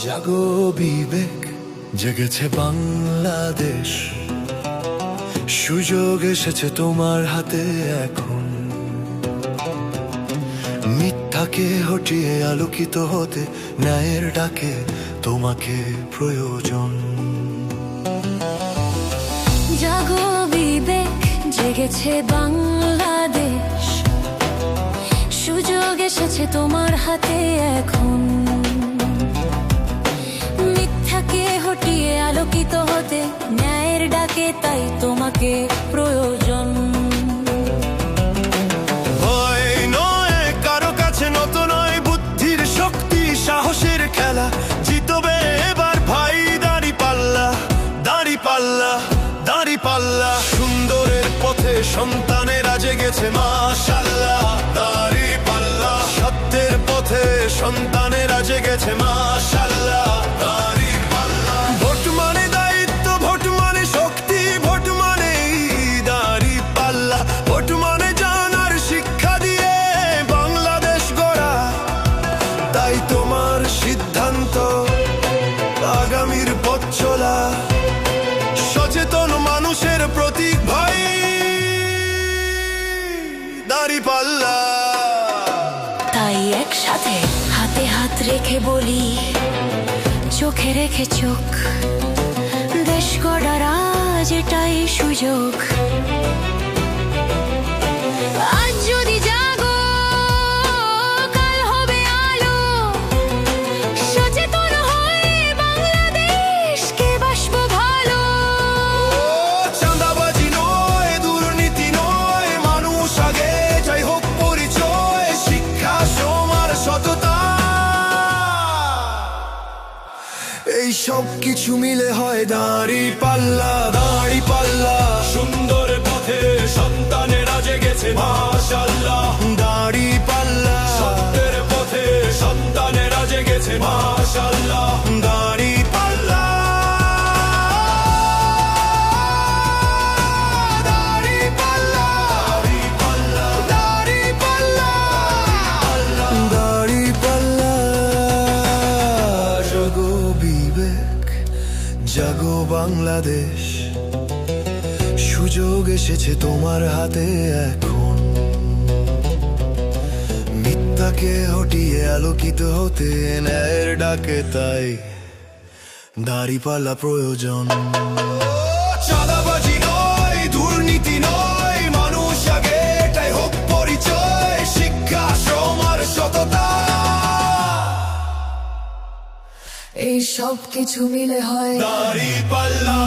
জাগো বিবেক, জেগেছে বাংলাদেশ, সুযোগ এসেছে তোমার হাতে এখন। মিথ্যাকে হটিয়ে আলোকিত হতে ন্যায়ের ডাকে তোমাকে প্রয়োজন। জাগো বিবেক, জেগেছে বাংলাদেশ, সুযোগ এসেছে তোমার হাতে এখন। মিথ্যাকে হটিয়ে আলোকিত হতে ন্যায়ের ডাকে তাই তোমাকে প্রয়োজন। ভয় নয় কারো কাছে, নত নয় বুদ্ধির শক্তি, সাহসের খেলা জিতবে এবার ভাই। দাড়ি পাল্লা, দাড়ি পাল্লা, দাড়ি পাল্লা, সুন্দরের পথে সন্তানেরা জেগেছে মাশাআল্লাহ। দাড়ি পাল্লা, সত্যের পথে সন্তানেরা জেগেছে মাশাআল্লাহ। দাড়ি পাল্লা, ভোট মানে দায়িত্ব, ভোট মানে শক্তি, ভোট মানে দাড়ি পাল্লা, ভোট মানে জানার শিক্ষা দিয়ে বাংলাদেশ গড়া। তাই তোমার সিদ্ধান্ত, আগামীর পথ চলা, সচেতন মানুষের প্রতীক ভাই দাড়ি পাল্লা। তাই একসাথে হাতে হাত রেখে বলি, চোখে রেখে চোখ, দেশ গড়ার আজ এটাই সুযোগ। আজ যদি জাগো, কাল হবে আলো, সচেতন হয়ে বাংলাদেশকে বাসবো ভালো। চাঁদাবাজি নয়, দুর্নীতি নয়, মানুষ আগে যাই হোক পরিচয়, শিক্ষা সমার সততা, এই সব কিছু মিলে হয় দাড়ি পাল্লা। দাড়ি পাল্লা, সুন্দর পথে সন্তানেরা জেগেছে মাশাআল্লাহ। দাড়ি পাল্লা, সত্যের পথে সন্তানেরা জেগেছে মাশাআল্লাহ। দাড়ি পাল্লা, দাড়ি পাল্লা, দাড়ি পাল্লা, দাড়ি পাল্লা। জাগো বিবেক, জাগো বাংলাদেশ, সুযোগ এসেছে তোমার হাতে এখন। মিথ্যাকে হটিয়ে আলোকিত হতে ন্যায়ের ডাকে তাই দাড়ি পাল্লা প্রয়োজন। চাঁদাবাজি নয়, দুর্নীতি নয়, মানুষ আগে এটাই হোক পরিচয়, শিক্ষা সমার সততা, এই সব কিছু মিলে হয় দাড়ি পাল্লা।